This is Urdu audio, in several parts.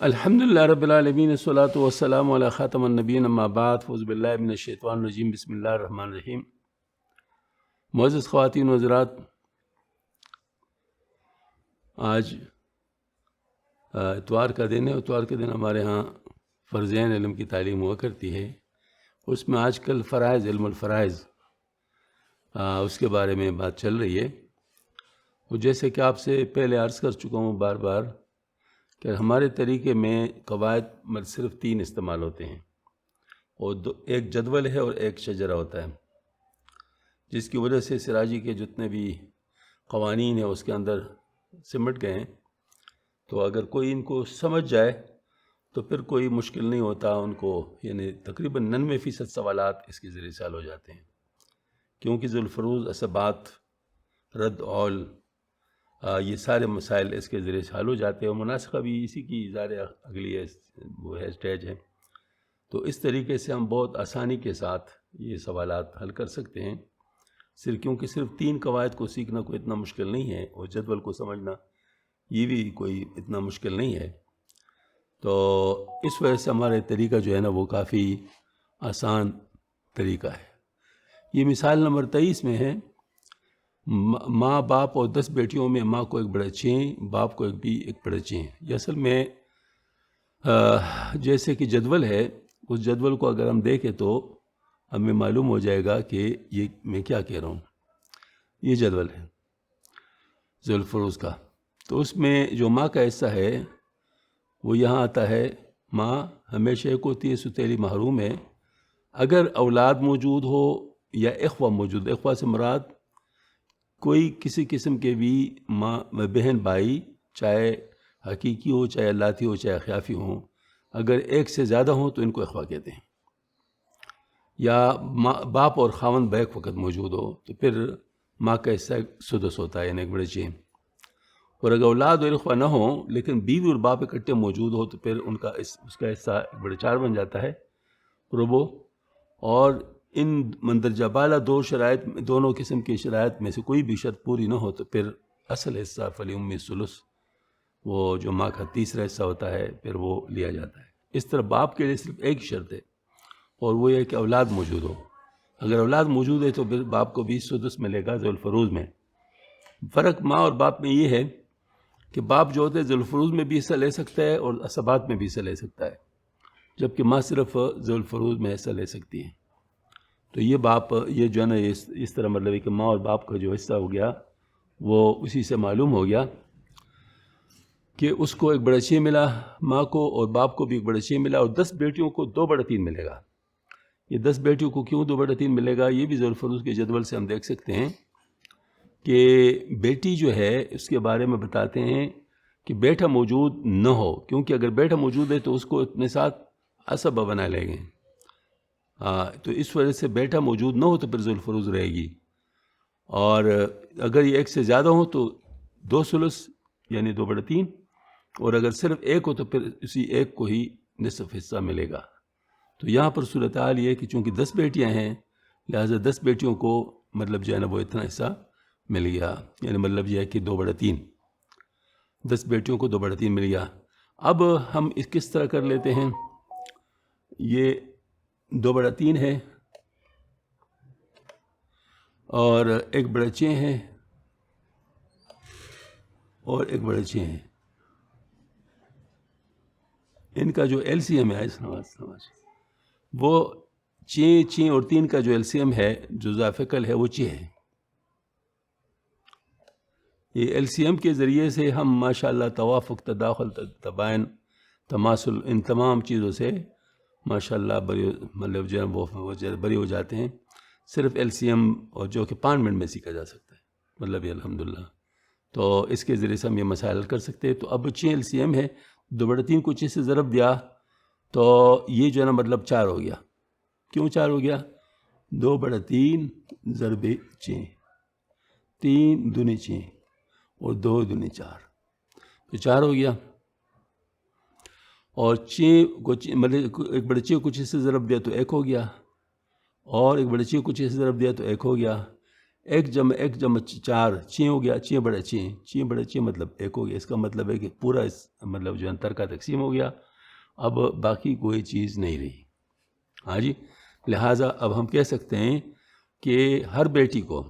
الحمدللہ رب العالمین والصلاۃ والسلام علی خاتم النبیین اما بعد فاعوذ باللہ من الشیطان الرجیم بسم اللہ الرحمن الرحیم۔ معزز خواتین و حضرات، آج اتوار کا دن ہے۔ اتوار کے دن ہمارے ہاں فرضین علم کی تعلیم ہوا کرتی ہے۔ اس میں آج کل فرائض، علم الفرائض، اس کے بارے میں بات چل رہی ہے۔ وہ جیسے کہ آپ سے پہلے عرض کر چکا ہوں بار بار کہ ہمارے طریقے میں قواعد صرف 3 استعمال ہوتے ہیں، اور ایک جدول ہے اور ایک شجرہ ہوتا ہے، جس کی وجہ سے سراجی کے جتنے بھی قوانین ہیں اس کے اندر سمٹ گئے ہیں۔ تو اگر کوئی ان کو سمجھ جائے تو پھر کوئی مشکل نہیں ہوتا ان کو، یعنی تقریباً 99% سوالات اس کے ذریعے سے حل ہو جاتے ہیں، کیونکہ ذو الفروض، اسبات، رد اول، یہ سارے مسائل اس کے ذریعے سے حل ہو جاتے ہیں، اور مناسخہ بھی اسی کی اگلی وہ ہے اسٹیج ہے۔ تو اس طریقے سے ہم بہت آسانی کے ساتھ یہ سوالات حل کر سکتے ہیں، کیونکہ صرف 3 قواعد کو سیکھنا کوئی اتنا مشکل نہیں ہے، اور جدول کو سمجھنا یہ بھی کوئی اتنا مشکل نہیں ہے۔ تو اس وجہ سے ہمارے طریقہ جو ہے نا وہ کافی آسان طریقہ ہے۔ یہ مثال نمبر 23 میں ہے، ماں باپ اور 10 بیٹیوں میں ماں کو ایک بڑے باپ کو ایک بڑے یہ اصل میں جیسے کہ جدول ہے، اس جدول کو اگر ہم دیکھیں تو ہمیں معلوم ہو جائے گا کہ یہ میں کیا کہہ رہا ہوں۔ یہ جدول ہے ذو الفروض کا، تو اس میں جو ماں کا حصہ ہے وہ یہاں آتا ہے۔ ماں ہمیشہ ایک ہوتی ہے، ستیلی محروم ہے۔ اگر اولاد موجود ہو یا اخوہ موجود، اخوہ سے مراد کوئی کسی قسم کے بھی ماں بہن بھائی، چاہے حقیقی ہو، چاہے لاتی ہو، چاہے خیافی ہوں، اگر ایک سے زیادہ ہوں تو ان کو اخوہ کہتے ہیں۔ یا باپ اور خاوند بیک وقت موجود ہو تو پھر ماں کا حصہ سدس ہوتا ہے، یعنی ایک بڑے اور اگر اولاد اور اخوہ نہ ہوں لیکن بیوی اور باپ اکٹھے موجود ہو تو پھر اس کا حصہ ایک بڑے 4 بن جاتا ہے، ربو۔ اور ان مندرجہ بالا دونوں قسم کی شرائط میں سے کوئی بھی شرط پوری نہ ہو تو پھر اصل حصہ فلی ثلث، وہ جو ماں کا تیسرا حصہ ہوتا ہے، پھر وہ لیا جاتا ہے۔ اس طرح باپ کے لیے صرف ایک شرط ہے، اور وہ یہ کہ اولاد موجود ہو۔ اگر اولاد موجود ہے تو پھر باپ کو بھی سدس ملے گا ذو الفروض میں۔ فرق ماں اور باپ میں یہ ہے کہ باپ جو ہوتا ہے ذو الفروض میں بھی حصہ لے سکتا ہے اور اسبات میں بھی حصہ لے سکتا ہے، جبکہ ماں صرف ذو الفروض میں حصہ لے سکتی ہے۔ تو یہ یہ جو ہے نا اس طرح مطلب ہے کہ ماں اور باپ کا جو حصہ ہو گیا وہ اسی سے معلوم ہو گیا کہ اس کو ایک بڑا ملا، ماں کو اور باپ کو بھی ایک بڑا ملا، اور 10 بیٹیوں کو 2/3 ملے گا۔ یہ 10 بیٹیوں کو کیوں 2/3 ملے گا؟ یہ بھی ذو الفروض کے جدول سے ہم دیکھ سکتے ہیں کہ بیٹی جو ہے اس کے بارے میں بتاتے ہیں کہ بیٹا موجود نہ ہو، کیونکہ اگر بیٹا موجود ہے تو اس کو اپنے ساتھ عصبہ بنا لیں گے، تو اس وجہ سے بیٹا موجود نہ ہو تو پھر ذو الفروض رہے گی۔ اور اگر یہ ایک سے زیادہ ہو تو 2 ثلث یعنی 2/3، اور اگر صرف ایک ہو تو پھر اسی ایک کو ہی نصف حصہ ملے گا۔ تو یہاں پر صورتحال یہ ہے کہ چونکہ 10 بیٹیاں ہیں لہٰذا 10 بیٹیوں کو مطلب جو ہے نا وہ اتنا حصہ مل گیا، یعنی مطلب یہ ہے کہ 2/3، 10 بیٹیوں کو 2/3 مل گیا۔ اب ہم اس کس طرح کر لیتے ہیں؟ یہ 2/3 ہے اور ایک بڑے ہے اور ایک بڑے ہے، ان کا جو ایل سی ایم ہے وہ 6 اور 3 کا جو ایل سی ایم ہے جو ذافقل ہے وہ 6 ہے۔ یہ ایل سی ایم کے ذریعے سے ہم ماشاءاللہ توافق، تداخل، تباین، تماثل، ان تمام چیزوں سے ماشاءاللہ مطلب جو ہے وہ بری ہو جاتے ہیں۔ صرف ایل سی ایم اور جو کہ 5 منٹ میں سیکھا جا سکتا ہے، مطلب یہ الحمدللہ، تو اس کے ذریعے سے ہم یہ مسائل حل کر سکتے ہیں۔ تو اب 6 ایل سی ایم ہے، 2/3 کو 6 سے ضرب دیا تو یہ جو ہے نا مطلب 4 ہو گیا۔ کیوں 4 ہو گیا؟ 2/3 ضرب 6، 3 دونی 6 اور 2 دونی 4، تو 4 ہو گیا۔ اور 6 کو مطلب ایک بڑے 6 کو 6 سے ضرب دیا تو 1 ہو گیا، اور ایک بڑے 6 کو 6 سے ضرب دیا تو 1 ہو گیا۔ ایک جمع چار، چھ ہو گیا، چھ بڑے چھ مطلب ایک ہو گیا. اس کا مطلب ہے کہ پورا مطلب جو انتر کا تقسیم ہو گیا، اب باقی کوئی چیز نہیں رہی. ہاں جی. لہٰذا اب ہم کہہ سکتے ہیں کہ ہر بیٹی کو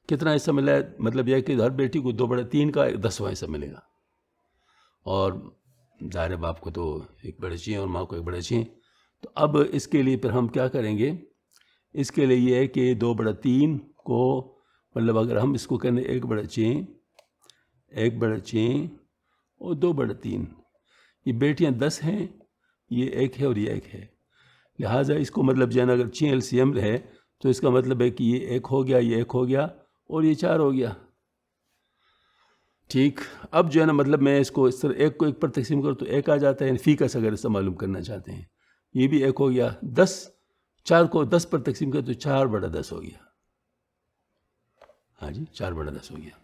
کتنا حصہ ملا ہے؟ مطلب یہ کہ ہر بیٹی کو 2/3 کا 10واں حصہ ملے گا. اور ظاہر باپ کو تو 1/6 اور ماں کو 1/6. تو اب اس کے لیے پھر ہم کیا کریں گے؟ اس کے لیے یہ ہے کہ 2/3 کو مطلب اگر ہم اس کو کہنے 1/6 اور 2/3، یہ بیٹیاں 10 ہیں، یہ 1 ہے اور یہ 1 ہے. لہٰذا اس کو مطلب جو ہے نا اگر 6 LCM ہے تو اس کا مطلب ہے کہ یہ 1 ہو گیا، یہ 1 ہو گیا اور یہ 4 ہو گیا. ٹھیک. اب جو ہے نا مطلب میں اس کو اس طرح 1 کو 1 پر تقسیم کروں تو 1 آ جاتا ہے. یعنی فی کس اگر اس سے معلوم کرنا چاہتے ہیں، یہ بھی 1 ہو گیا. 4 کو 10 پر تقسیم کریں تو 4/10 ہو گیا. ہاں جی، 4/10 ہو گیا.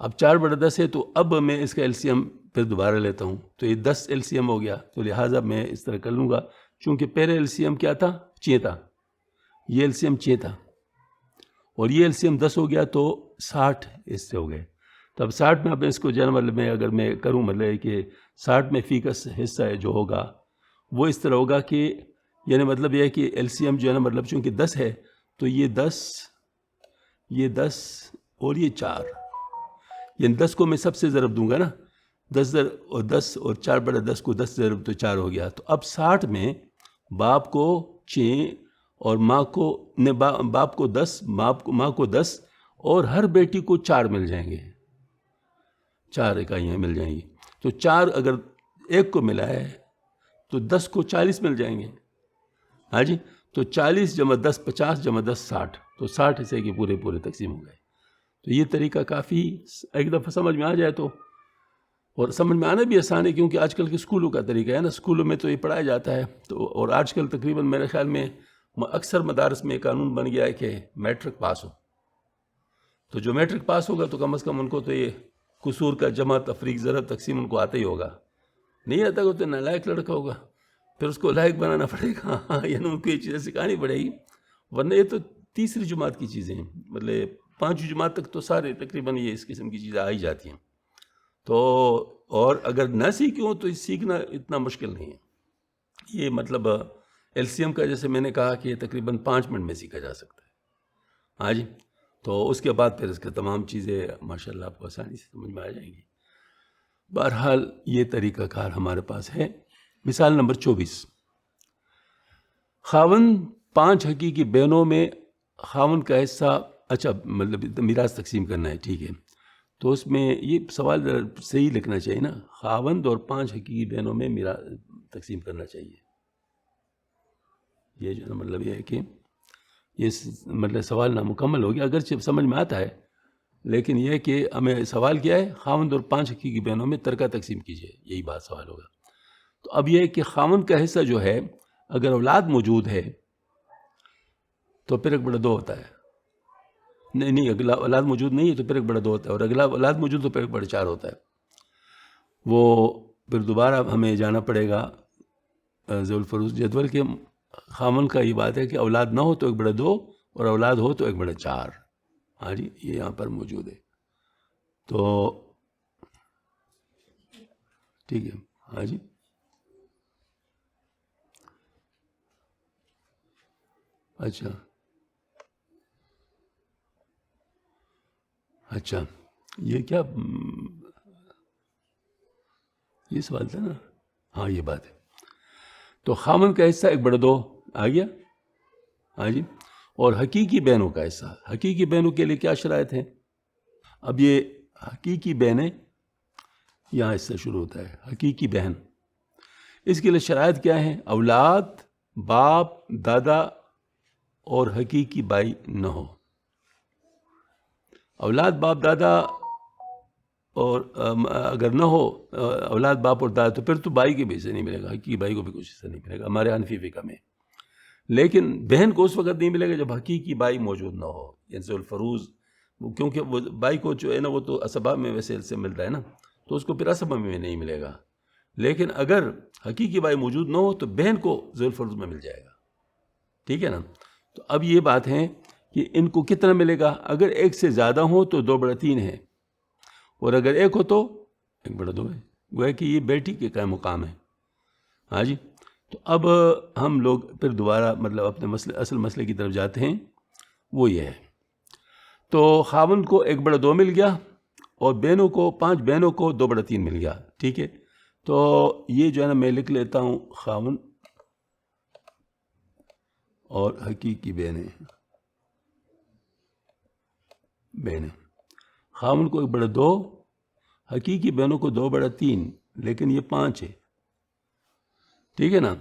اب 4/10 ہے تو اب میں اس کا LCM پھر دوبارہ لیتا ہوں تو یہ 10 LCM ہو گیا. تو لہٰذا میں اس طرح کر لوں گا، چونکہ پہلے LCM کیا تھا؟ 6 تھا. یہ LCM 6 تھا اور یہ LCM 10 ہو گیا تو 60 اس سے ہو گئے. تو اب 60 میں اب اس کو جو ہے مطلب میں اگر میں کروں مطلب کہ 60 میں فی کا حصہ ہے جو ہوگا وہ اس طرح ہوگا کہ یعنی مطلب یہ ہے کہ LCM جو ہے نا مطلب چونکہ 10 ہے تو یہ 10 اور یہ 4، یعنی 10 کو میں سب سے ضرب دوں گا نا، 10 اور 4/10 کو 10 ضرب تو 4 ہو گیا. تو اب 60 میں باپ کو 6 اور ماں کو باپ کو 10، ماں کو 10 اور ہر بیٹی کو 4 مل جائیں گے، 4 اکائیاں مل جائیں گی. تو 4 اگر 1 کو ملا ہے تو 10 کو 40 مل جائیں گے. ہاں جی. تو 40 × 10 50 × 10 60، تو 60 حصے کے پورے تقسیم ہو گئے. تو یہ طریقہ کافی ایک دفعہ سمجھ میں آ جائے تو، اور سمجھ میں آنا بھی آسان ہے کیونکہ آج کل کے اسکولوں کا طریقہ ہے نا، اسکولوں میں تو یہ پڑھایا جاتا ہے. تو اور آج کل تقریباً میرے خیال میں اکثر مدارس میں قانون بن گیا ہے کہ میٹرک پاس ہو. تو جو میٹرک پاس ہوگا تو کم از کم ان کو تو یہ قصور کا جمع تفریق ضرب تقسیم ان کو آتا ہی ہوگا. نہیں آتا کہ تو نالائق لڑکا ہوگا، پھر اس کو لائق بنانا پڑے گا یعنی ان کو یہ چیزیں سکھانی پڑے گی. ورنہ یہ تو تیسری جماعت کی چیزیں ہیں، مطلب 5ویں جماعت تک تو سارے تقریباً یہ اس قسم کی چیزیں آ ہی جاتی ہیں. تو اور اگر نہ سیکھی ہوں تو سیکھنا اتنا مشکل نہیں ہے. یہ مطلب LCM کا جیسے میں نے کہا کہ یہ تقریباً 5 منٹ میں سیکھا جا سکتا ہے. ہاں جی. تو اس کے بعد پھر اس کے تمام چیزیں ماشاءاللہ آپ کو آسانی سے سمجھ میں آ جائیں گی. بہرحال یہ طریقہ کار ہمارے پاس ہے. مثال نمبر 24، خاوند 5 حقیقی بہنوں میں خاوند کا حصہ، اچھا مطلب میراث تقسیم کرنا ہے. ٹھیک ہے. تو اس میں یہ سوال صحیح لکھنا چاہیے نا، خاوند اور 5 حقیقی بہنوں میں میراث تقسیم کرنا چاہیے. یہ جو مطلب یہ ہے کہ یہ مطلب سوال نامکمل ہو گیا، اگرچہ سمجھ میں آتا ہے لیکن یہ کہ ہمیں سوال کیا ہے، خاوند اور 5 حقیقی بہنوں میں ترکہ تقسیم کیجیے، یہی بات سوال ہوگا. تو اب یہ ہے کہ خاوند کا حصہ جو ہے اگر اولاد موجود ہے تو پھر 1/2 ہوتا ہے. نہیں اگلا اولاد موجود نہیں ہے تو پھر 1/2 ہوتا ہے، اور اگلا اولاد موجود تو پھر 1/4 ہوتا ہے. وہ پھر دوبارہ ہمیں جانا پڑے گا ذوی الفروض جدول کے. خاوند کا یہ بات ہے کہ اولاد نہ ہو تو 1/2 اور اولاد ہو تو 1/4. ہاں جی، یہ یہاں پر موجود ہے. تو ٹھیک ہے. ہاں جی. اچھا یہ کیا یہ سوال تھا نا. ہاں یہ بات ہے. تو خاوند کا حصہ 1/2 آ گیا. ہاں جی. اور حقیقی بہنوں کا حصہ، حقیقی بہنوں کے لیے کیا شرائط ہیں؟ اب یہ حقیقی بہنیں یہاں اس سے شروع ہوتا ہے. حقیقی بہن، اس کے لیے شرائط کیا ہیں؟ اولاد، باپ، دادا اور حقیقی بھائی نہ ہو. اولاد، باپ، دادا اور اگر نہ ہو اولاد، باپ اور دادا تو پھر تو بھائی کے بھی حصہ نہیں ملے گا، حقیقی بھائی کو بھی کچھ حصہ نہیں ملے گا ہمارے حنفی فقہ میں. لیکن بہن کو اس وقت نہیں ملے گا جب حقیقی بھائی موجود نہ ہو، یعنی ذو الفروض، کیونکہ وہ بھائی کو جو ہے نا وہ تو اسبا میں ویسے سے ملتا ہے نا، تو اس کو پھر اسبا میں نہیں ملے گا. لیکن اگر حقیقی بھائی موجود نہ ہو تو بہن کو ذو الفروض میں مل جائے گا. ٹھیک ہے نا. تو اب یہ بات ہے کہ ان کو کتنا ملے گا. اگر ایک سے زیادہ ہو تو 2/3 ہے، اور اگر ایک ہو تو 1/2 ہے. گویا کہ یہ بیٹی کے کا مقام ہے. ہاں جی. تو اب ہم لوگ پھر دوبارہ مطلب اپنے اصل مسئلے کی طرف جاتے ہیں. وہ یہ ہے، تو خاوند کو 1/2 مل گیا اور بہنوں کو 5 بہنوں کو 2/3 مل گیا. ٹھیک ہے. تو یہ جو ہے نا میں لکھ لیتا ہوں خاوند اور حقیقی بہنیں. خاوند کو 1/2، حقیقی بہنوں کو 2/3، لیکن یہ 5 ہے. ٹھیک ہے نا.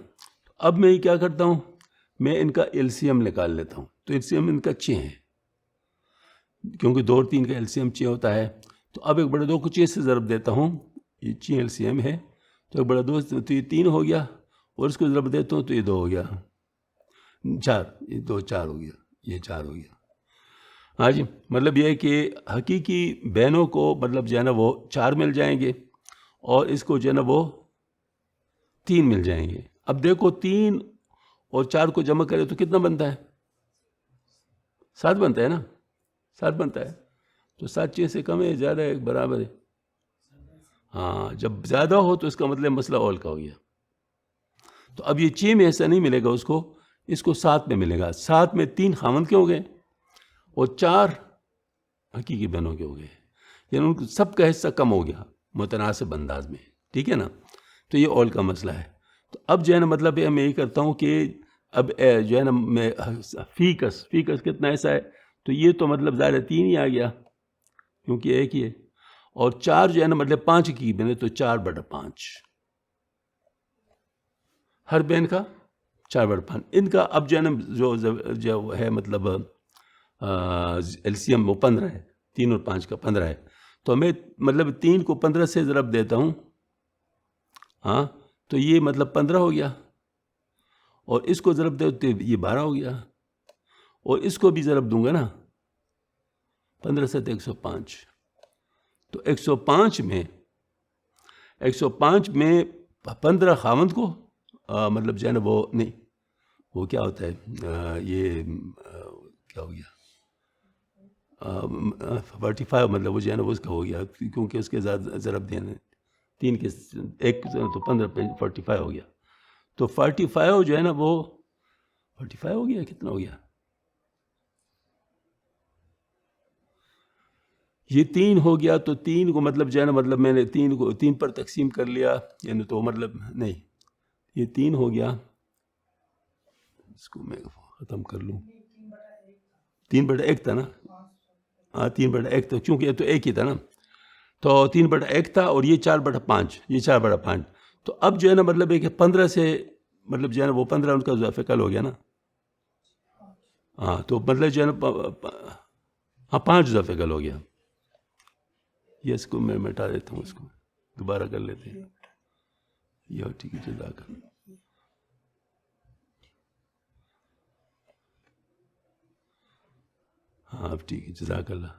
اب میں یہ کیا کرتا ہوں، میں ان کا LCM نکال لیتا ہوں. تو LCM ان کا 6 ہے، کیونکہ 2 اور 3 کا LCM 6 ہوتا ہے. تو اب 1/2 کو 6 سے ضرب دیتا ہوں، یہ 6 LCM ہے. تو 1/2 تو یہ 3 ہو گیا، اور اس کو ضرب دیتا ہوں تو یہ 2 ہو گیا، 4، یہ 2 4 ہو گیا، یہ 4 ہو گیا. ہاں جی. مطلب یہ ہے کہ حقیقی بہنوں کو مطلب جو ہے نا وہ 4 مل جائیں گے، اور اس کو جو ہے نا وہ 3 مل جائیں گے. اب دیکھو 3 اور 4 کو جمع کرے تو کتنا بنتا ہے؟ 7 بنتا ہے نا. 7 بنتا ہے. تو 7 6 سے کم ہے، زیادہ ہے، برابر ہے. ہاں، جب زیادہ ہو تو اس کا مطلب مسئلہ اول کا ہو گیا. تو اب یہ 6 میں ایسا نہیں ملے گا اس کو 7 میں ملے گا. 7 میں 3 خاوند کے ہو گئے اور 4 حقیقی بہنوں کے ہو گئے، یعنی ان کو سب کا حصہ کم ہو گیا متناسب انداز میں. ٹھیک ہے نا. تو یہ اول کا مسئلہ ہے. تو اب جو ہے نا مطلب میں یہی کرتا ہوں کہ اب جو ہے نا میں فیکس کتنا ایسا ہے، تو یہ تو مطلب ظاہر 3 ہی آ گیا کیونکہ ایک ہی ہے. اور 4 جو ہے نا مطلب 5 کی بنے تو 4/5 ہر بہن کا 4/5 ان کا. اب جو ہے نا جو ہے مطلب LCM وہ 15 ہے، 3 اور 5 کا 15 ہے. تو میں مطلب 3 کو 15 سے ضرب دیتا ہوں. ہاں، تو یہ مطلب 15 ہو گیا، اور اس کو ضرب دے تو یہ 12 ہو گیا، اور اس کو بھی ضرب دوں گا نا 15 سے 105. تو 105 میں 15 خاوند کو مطلب جو ہے نا وہ نہیں، وہ کیا ہوتا ہے، یہ کیا ہو گیا 45 مطلب وہ جو ہے نا وہ اس کا ہو گیا، کیونکہ اس کے ضرب دینا 3 کے 1 تو 15 45 ہو گیا. تو 45 جو ہے نا وہ 45 ہو گیا، کتنا ہو گیا، یہ 3 ہو گیا. تو 3 کو مطلب جو ہے نا مطلب میں نے 3 کو 3 پر تقسیم کر لیا، یعنی تو مطلب نہیں، یہ 3 ہو گیا. اس کو میں ختم کر لوں. 3/1 تھا نا. ہاں 3/1 تھا، چونکہ یہ تو ایک ہی تھا نا. تو 3/1 تھا، اور یہ 4/5، یہ 4/5. تو اب جو ہے نا مطلب ہے کہ 15 سے مطلب جو ہے نا وہ 15 ان کا اضافہ کل ہو گیا نا. ہاں، تو مطلب جو ہے نا ہاں 5 اضافہ کل ہو گیا. یہ اس کو میں مٹا دیتا ہوں، اس کو دوبارہ کر لیتے ہیں. یہ ٹھیک ہے، جزاک اللہ. ہاں اب ٹھیک ہے، جزاک اللہ.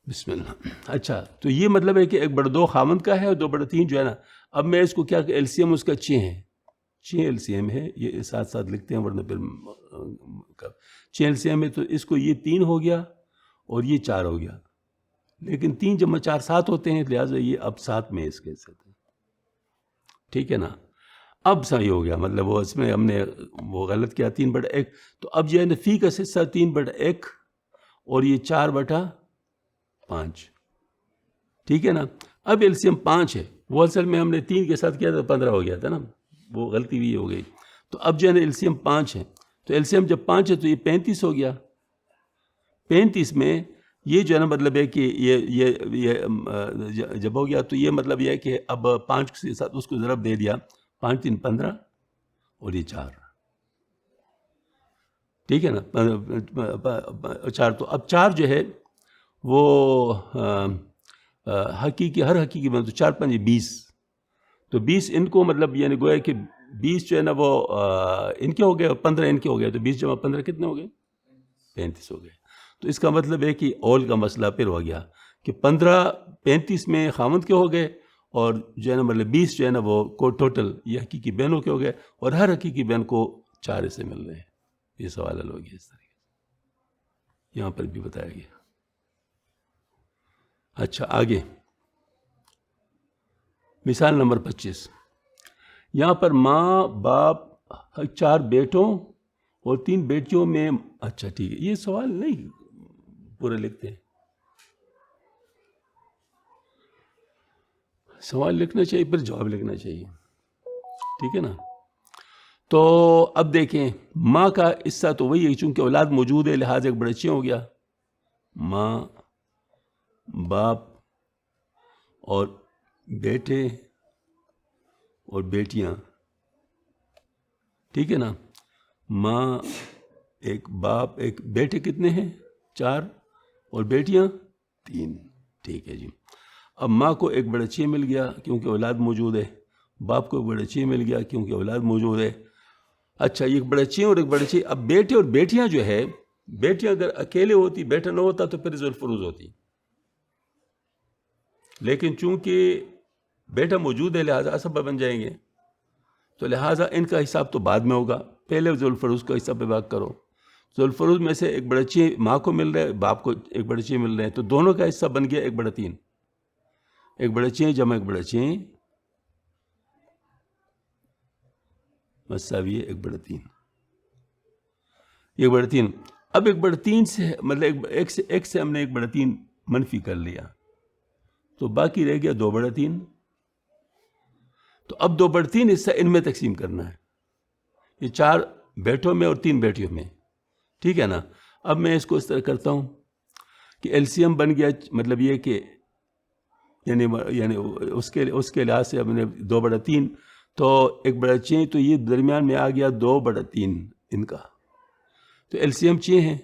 بسم اللہ. اچھا، تو یہ مطلب ہے کہ 1/2 خاوند کا ہے اور 2/3 جو ہے نا. اب میں اس کو کیا LCM اس کا 6 ہے، 6 LCM ہے. یہ ساتھ ساتھ لکھتے ہیں ورنہ پھر 6 LCM ہے. تو اس کو یہ 3 ہو گیا اور یہ 4 ہو گیا، لیکن 3 جمع 4 7 ہوتے ہیں، لہٰذا یہ اب 7 میں اس کے ساتھ. ٹھیک ہے نا. اب صحیح ہو گیا، مطلب وہ اس میں ہم نے وہ غلط کیا 3/1. تو اب جو ہے نا فی کا حصہ 3/1 اور یہ 4/5. ٹھیک ہے نا. اب LCM 5 ہے، وہ اصل میں ہم نے 3 کے ساتھ کیا تھا 15 ہو گیا تھا نا، وہ غلطی بھی ہو گئی. تو اب جو ہے نا LCM 5 ہے. تو LCM جب 5 ہے تو یہ 35 ہو گیا. 35 میں یہ جو ہے نا مطلب ہے کہ یہ جب ہو گیا تو یہ مطلب یہ ہے کہ اب 5 کے ساتھ اس کو ضرب دے دیا، 5 3 15 اور یہ 4. ٹھیک ہے نا. 4. تو اب 4 جو ہے وہ حقیقی ہر حقیقی میں تو 4 5 20. تو 20 ان کو مطلب یعنی گویا کہ 20 جو ہے نا وہ ان کے ہو گئے اور 15 ان کے ہو گئے. تو 20 جمع 15 کتنے ہو گئے؟ 35 ہو گئے. تو اس کا مطلب ہے کہ اول کا مسئلہ پھر ہو گیا کہ 15 35 میں خاوند کے ہو گئے، اور جو ہے نا مطلب 20 جو ہے نا وہ کو ٹوٹل یہ حقیقی بہنوں کے ہو گئے، اور ہر حقیقی بہن کو 4 سے مل رہے ہیں. یہ سوال حل ہو گیا اس طریقے سے. یہاں پر بھی بتایا گیا. اچھا آگے مثال نمبر 25. یہاں پر ماں باپ 4 بیٹوں اور 3 بیٹیوں میں. اچھا ٹھیک ہے, یہ سوال نہیں پورے لکھتے ہیں, سوال لکھنا چاہیے پھر جواب لکھنا چاہیے, ٹھیک ہے نا. تو اب دیکھیں ماں کا حصہ تو وہی ہے, چونکہ اولاد موجود ہے لہٰذا ایک بڑا چین ہو گیا, ماں باپ اور بیٹے اور بیٹیاں, ٹھیک ہے نا. ماں ایک باپ ایک بیٹے کتنے ہیں 4 اور بیٹیاں 3, ٹھیک ہے جی. اب ماں کو ایک بڑا چین مل گیا کیونکہ اولاد موجود ہے, باپ کو ایک بڑا چین مل گیا کیونکہ اولاد موجود ہے. اچھا ایک بڑا چین اور ایک بڑا چین. اب بیٹے اور بیٹیاں جو ہے, بیٹیاں اگر اکیلے ہوتی بیٹا نہ ہوتا تو پھر ذوالفروز ہوتی, لیکن چونکہ بیٹا موجود ہے لہٰذا اسبہ بن جائیں گے, تو لہٰذا ان کا حساب تو بعد میں ہوگا, پہلے ذوالفروز کا حصہ پہ بات کرو. ذوالفروز میں سے ایک بڑا چین ماں کو مل رہا ہے, باپ کو ایک بڑا چین مل رہے ہیں, تو دونوں کا حصہ بن گیا 1/3. ایک بڑا چین جمع ایک بڑا چین مساوی 1/3. 1/3. اب 1/3 سے مطلب ایک سے ہم نے 1/3 منفی کر لیا, تو باقی رہ گیا 2/3. تو اب 2/3 حصہ ان میں تقسیم کرنا ہے, یہ 4 بیٹوں میں اور 3 بیٹیوں میں, ٹھیک ہے نا. اب میں اس کو اس طرح کرتا ہوں کہ ایل سی ایم بن گیا, مطلب یہ کہ یعنی اس کے لحاظ سے ہم نے 2/3, تو 1/6, تو یہ درمیان میں آ گیا 2/3 ان کا, تو ایل سی ایم 6 ہیں,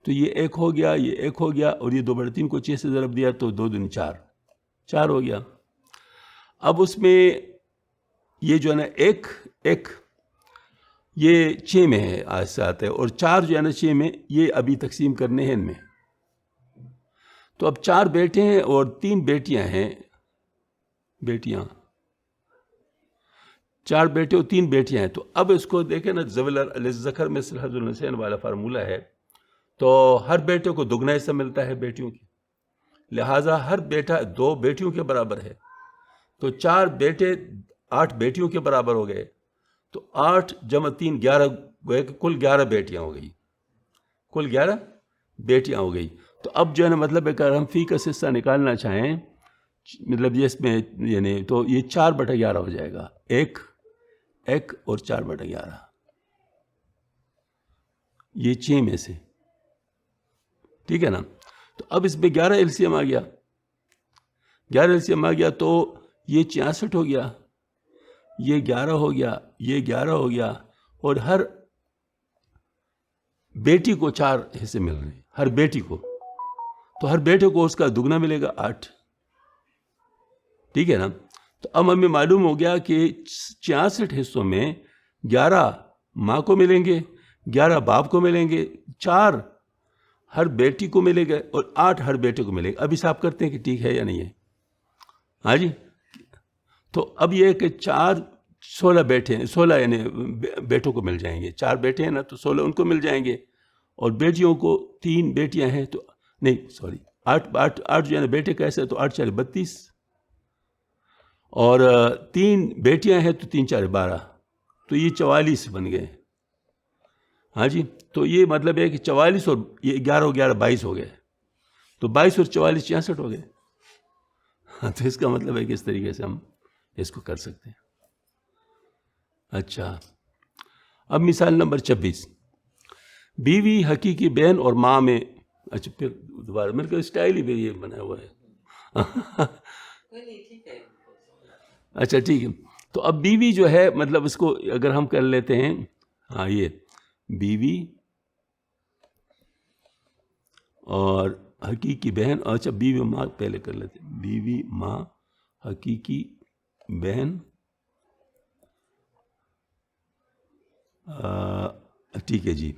تو یہ 1 ہو گیا, یہ 1 ہو گیا, اور یہ 2/3 کو 6 سے ضرب دیا تو 2 دن 4 ہو گیا. اب اس میں یہ جو ہے نا ایک یہ 6 میں ہے آج سے آتا ہے, اور 4 جو ہے نا 6 میں, یہ ابھی تقسیم کرنے ہیں ان میں. تو اب 4 بیٹے ہیں اور 3 بیٹیاں ہیں, 4 بیٹے اور 3 بیٹیاں ہیں. تو اب اس کو دیکھیں نا, ذکر مثل حظ الانثیین والا فارمولہ ہے, تو ہر بیٹے کو دگنا حصہ ملتا ہے بیٹیوں کی, لہٰذا ہر بیٹا 2 بیٹیوں کے برابر ہے. تو 4 بیٹے 8 بیٹیوں کے برابر ہو گئے, تو 8 جمع 3 11 گوئے کہ کل 11 بیٹیاں ہو گئی, کل 11 بیٹیاں ہو گئی. تو اب جو ہے نا مطلب اگر ہم فی کا حصہ نکالنا چاہیں, مطلب یہ اس میں یعنی تو یہ 4/11 ہو جائے گا, 1 اور 4/11, یہ 6 میں سے, ٹھیک ہے نا. تو اب اس میں 11 ایل سی ایم آ گیا, 11 ایل سی ایم آ گیا, تو یہ 66 ہو گیا, یہ 11 ہو گیا, یہ 11 ہو گیا, اور ہر بیٹی کو 4 حصے مل رہے ہیں, ہر بیٹی کو, تو ہر بیٹے کو اس کا دگنا ملے گا 8, ٹھیک ہے نا. تو اب ہمیں معلوم ہو گیا کہ 66 حصوں میں 11 ماں کو ملیں گے, 11 باپ کو ملیں گے, 4 ہر بیٹی کو ملے گا, اور 8 ہر بیٹے کو ملے گا. اب حساب کرتے ہیں کہ ٹھیک ہے یا نہیں ہے. ہاں جی. تو اب یہ ہے کہ 16 بیٹے ہیں, 16 یعنی بیٹوں کو مل جائیں گے, 4 بیٹے ہیں نا تو 16 ان کو مل جائیں گے, اور بیٹیوں کو 3 بیٹیاں ہیں تو نہیں سوری 8 جو ہے نا بیٹے کیسے, تو 8 4 32, اور 3 بیٹیاں ہیں تو 3 4 12, تو یہ 44 بن گئے. ہاں جی. تو یہ مطلب ہے کہ 44 اور یہ 11 اور 11 22 ہو گئے, تو 22 اور 44 66 ہو گئے. ہاں, تو اس کا مطلب ہے کہ اس طریقے سے ہم اس کو کر سکتے ہیں. اچھا, اب مثال نمبر 26. بیوی حقیقی بہن اور ماں میں, اچھا پھر دوبارہ میرے کا اسٹائل ہی بھی یہ بنا ہوا ہے. اچھا ٹھیک ہے. تو اب بیوی جو ہے مطلب اس کو اگر ہم کر لیتے ہیں, ہاں یہ بیوی اور حقیقی بہن, اچھا بیوی ماں پہلے کر لیتے ہیں, بیوی ماں حقیقی بہن, ٹھیک ہے جی.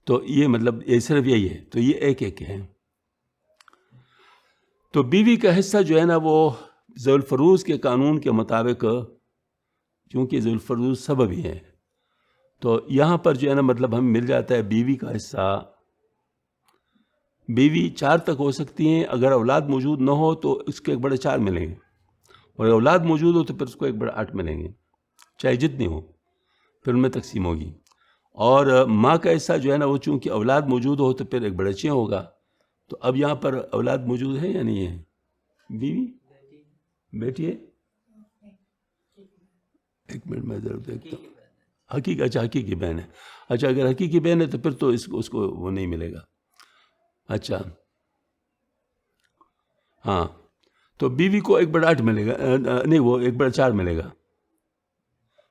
تو یہ مطلب یہ صرف یہی ہے, تو یہ ایک ہے. تو بیوی کا حصہ جو ہے نا وہ ذوالفروز کے قانون کے مطابق, چونکہ ذوالفروز سبب ہی ہے, تو یہاں پر جو ہے نا مطلب ہمیں مل جاتا ہے بیوی کا حصہ بیوی 4 تک ہو سکتی ہیں، اگر اولاد موجود نہ ہو تو اس کے ایک بڑے 4 ملیں گے، اور اولاد موجود ہو تو پھر اس کو ایک بڑے 8 ملیں گے، چاہے جتنی ہو، پھر ان میں تقسیم ہوگی۔ اور ماں کا حصہ جو ہے نا وہ چونکہ اولاد موجود ہو تو پھر ایک بڑے 6 ہوگا۔ تو اب یہاں پر اولاد موجود ہے یا نہیں ہے؟ بیوی بیٹی ہے؟ ایک منٹ میں ضرور دیکھتا ہوں۔ حقیقی بہن ہے۔ اچھا اگر حقیقی بہن ہے تو پھر تو اس کو وہ نہیں ملے گا۔ اچھا ہاں، تو بیوی کو ایک بڑا 8 ملے گا، نہیں وہ ایک بڑا 4 ملے گا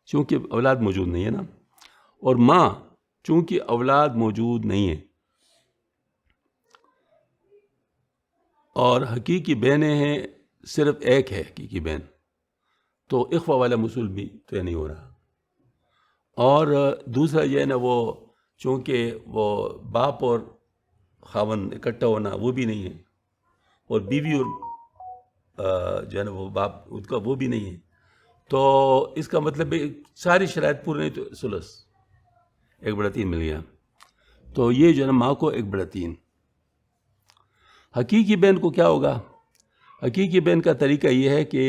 چونکہ اولاد موجود نہیں ہے نا۔ اور ماں چونکہ اولاد موجود نہیں ہے اور حقیقی بہنیں ہیں، صرف ایک ہے حقیقی بہن، تو اخوہ والا مصول بھی تو نہیں ہو رہا۔ اور دوسرا یہ ہے نا وہ چونکہ وہ باپ اور خاوند اکٹھا ہونا وہ بھی نہیں ہے، اور بیوی اور جو ہے نا وہ باپ ان کا وہ بھی نہیں ہے، تو اس کا مطلب ہے ساری شرائط پورے نہیں تو ثلث 1/3 مل گیا۔ تو یہ جو ہے نا ماں کو 1/3۔ حقیقی بہن کو کیا ہوگا؟ حقیقی بہن کا طریقہ یہ ہے کہ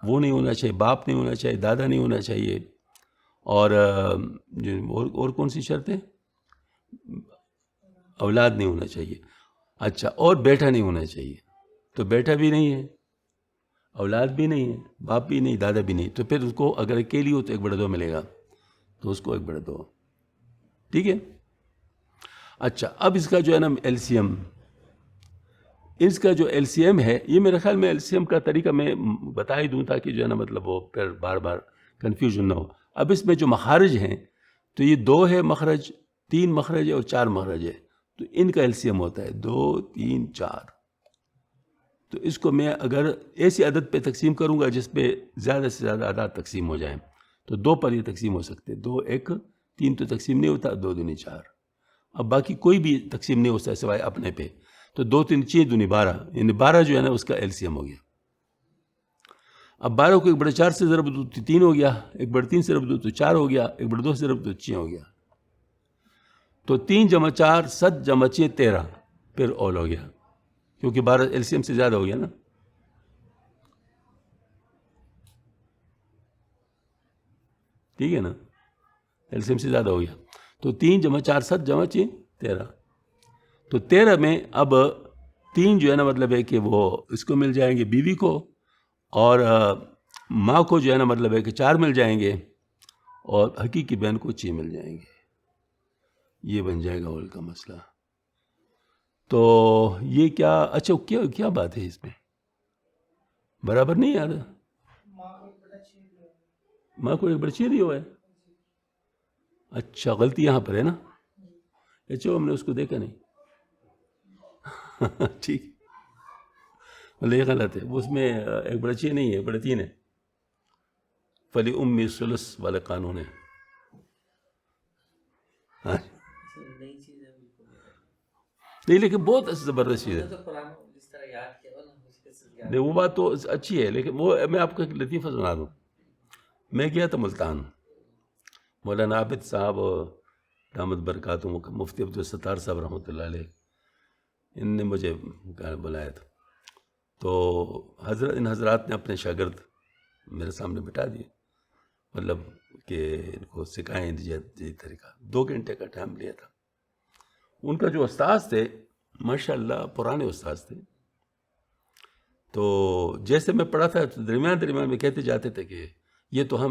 وہ نہیں ہونا چاہیے، باپ نہیں ہونا چاہیے، دادا نہیں ہونا چاہیے، اور کون سی شرطیں؟ اولاد نہیں ہونا چاہیے۔ اچھا، اور بیٹا نہیں ہونا چاہیے، تو بیٹا بھی نہیں ہے، اولاد بھی نہیں ہے، باپ بھی نہیں، دادا بھی نہیں، تو پھر اس کو اگر اکیلی ہو تو 1/2 ملے گا، تو اس کو 1/2۔ ٹھیک ہے؟ اچھا اب اس کا جو ہے نا ایل سی ایم، اس کا جو ایل سی ایم ہے، یہ میرے خیال میں ایل سی ایم کا طریقہ میں بتا ہی دوں تاکہ جو ہے نا مطلب وہ پھر بار بار کنفیوژن نہ ہو۔ اب اس میں جو مخارج ہیں تو یہ 2 ہے مخرج، 3 مخرج ہے اور 4 مخرج ہے، تو ان کا ایل سی ایم ہوتا ہے 2 3 4۔ تو اس کو میں اگر ایسی عدد پہ تقسیم کروں گا جس پہ زیادہ سے زیادہ اعداد تقسیم ہو جائیں تو 2 پر یہ تقسیم ہو سکتے، 2 1 3 تو تقسیم نہیں ہوتا، 2 2 4۔ اب باقی کوئی بھی تقسیم نہیں ہوتا سوائے اپنے پہ، تو 2 3 6 2 12، یعنی 12 جو ہے نا اس کا ایل سی ایم ہو گیا۔ اب 12 کو 1/4 سے ضرب دو تو 3 ہو گیا، 1/3 سے ضرب دو تو 4 ہو گیا، 1/2 سے ضرب دو تو 6 ہو گیا، تو 3 × 4 7 × 6 13، پھر اول ہو گیا کیونکہ 12 ایل سی ایم سے زیادہ ہو گیا نا۔ ٹھیک ہے نا، ایل سی ایم سے زیادہ ہو گیا، تو 3 × 4 7 × 6 13، تو 13 میں اب 3 جو ہے نا مطلب ہے کہ وہ اس کو مل جائیں گے بیوی کو، اور ماں کو جو ہے نا مطلب ہے کہ 4 مل جائیں گے، اور حقیقی بہن کو 6 مل جائیں گے۔ یہ بن جائے گا اول کا مسئلہ۔ تو یہ کیا، اچھا کیا بات ہے اس میں برابر نہیں یار، ماں کو 1/6 دیا ہوا ہے۔ اچھا غلطی یہاں پر ہے نا، اچھا ہم نے اس کو دیکھا نہیں۔ ٹھیک، مطلب یہ غلط ہے، اس میں 1/6 نہیں ہے، 1/3 ہے، فلی امی الثلث والا قانون ہے۔ نہیں لیکن بہت زبردست چیز ہے، نہیں وہ بات تو اچھی ہے، لیکن وہ میں آپ کو ایک لطیفہ سنا دوں۔ میں گیا تھا ملتان، مولانا عابد صاحب دامت برکاتہم، مفتی عبدالستار صاحب رحمۃ اللہ علیہ، ان نے مجھے بلایا تھا، تو ان حضرات نے اپنے شاگرد میرے سامنے بٹھا دیے، مطلب کہ ان کو سکھائیں یہ طریقہ۔ 2 گھنٹے کا ٹائم لیا تھا۔ ان کا جو استاذ تھے ماشاءاللہ پرانے استاذ تھے، تو جیسے میں پڑھا تھا تو درمیان میں کہتے جاتے تھے کہ یہ تو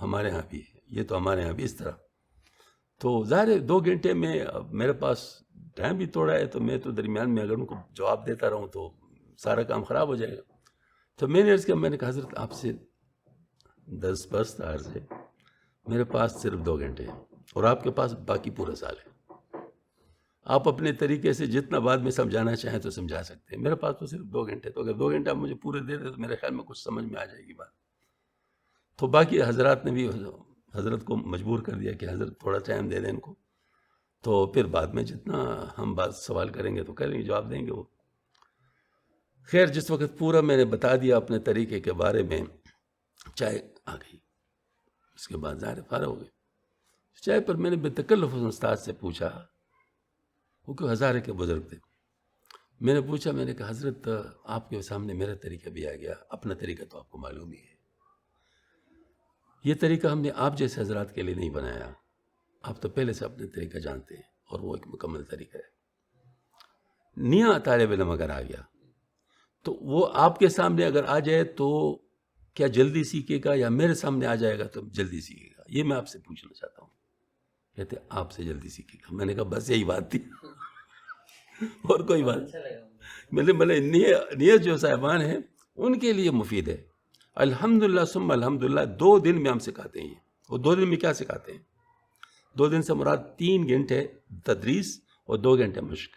ہمارے ہاں بھی ہے، یہ تو ہمارے ہاں بھی، اس طرح۔ تو ظاہر ہے 2 گھنٹے میں میرے پاس ٹائم بھی تھوڑا ہے، تو میں تو درمیان میں اگر ان کو جواب دیتا رہوں تو سارا کام خراب ہو جائے گا۔ تو میں نے عرض کیا، میں نے کہا حضرت آپ سے 10 برس عرض ہے، میرے پاس صرف 2 گھنٹے ہیں اور آپ کے پاس باقی پورا سال ہے، آپ اپنے طریقے سے جتنا بعد میں سمجھانا چاہیں تو سمجھا سکتے ہیں، میرے پاس تو صرف 2 گھنٹے، تو اگر 2 گھنٹے آپ مجھے پورے دے دیں تو میرے خیال میں کچھ سمجھ میں آ جائے گی بات۔ تو باقی حضرات نے بھی حضرت کو مجبور کر دیا کہ حضرت تھوڑا ٹائم دے دیں ان کو، تو پھر بعد میں جتنا ہم بات سوال کریں گے تو کریں گے، جواب دیں گے وہ۔ خیر جس وقت پورا میں نے بتا دیا اپنے طریقے کے بارے میں، چائے آ گئی، اس کے بعد ظاہر فارغ ہو گئے۔ چائے پر میں نے بے تکلف استاد سے پوچھا، وہ کوئی ہزارے کے بزرگ تھے. میں نے پوچھا, میں نے کہا حضرت آپ کے سامنے میرا طریقہ بھی آ گیا, اپنا طریقہ تو آپ کو معلوم ہی ہے, یہ طریقہ ہم نے آپ جیسے حضرات کے لیے نہیں بنایا, آپ تو پہلے سے اپنے طریقہ جانتے ہیں اور وہ ایک مکمل طریقہ ہے. نیا طالب علم اگر آ گیا تو وہ آپ کے سامنے اگر آ جائے تو کیا جلدی سیکھے گا یا میرے سامنے آ جائے گا تو جلدی سیکھے گا؟ یہ میں آپ سے پوچھنا چاہتا ہوں. کہتے آپ سے جلدی سیکھے گا. میں نے کہا بس یہی بات تھی اور کوئی بات. مطلب نیت جو صاحبان ہیں ان کے لیے مفید ہے. الحمدللہ ثم الحمدللہ 2 دن میں ہم سکھاتے ہیں. وہ 2 دن میں کیا سکھاتے ہیں؟ 2 دن سے مراد 3 گھنٹے تدریس اور 2 گھنٹے مشق.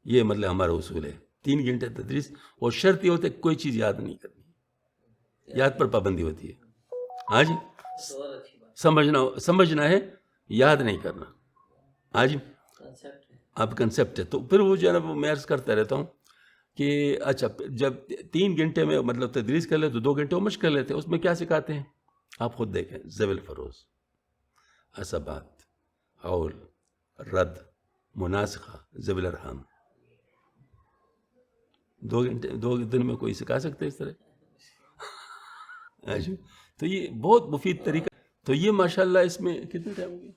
یہ مطلب ہمارا اصول ہے, 3 گھنٹے تدریس, اور شرط یہ ہوتا ہے کوئی چیز یاد نہیں کرنی, یاد پر پابندی ہوتی ہے. ہاں جی, سمجھنا ہے, یاد نہیں کرنا. ہاں جی, اب کنسیپٹ ہے. تو پھر وہ جو ہے نا میں عرض کرتا رہتا ہوں کہ اچھا جب 3 گھنٹے میں مطلب تدریس کر لے تو 2 گھنٹے وہ مشق کر لیتے ہیں. اس میں کیا سکھاتے ہیں آپ خود دیکھیں, ذوی الفروز, عصبات, حول, رد, مناسخہ, ذوی الارحام. 2 دن میں کوئی سکھا سکتے اس طرح؟ تو یہ بہت مفید طریقہ. تو یہ ماشاءاللہ اس میں کتنے ٹائم ہو گیا؟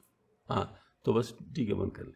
ہاں تو بس ٹھیک ہے, بند کر لیں.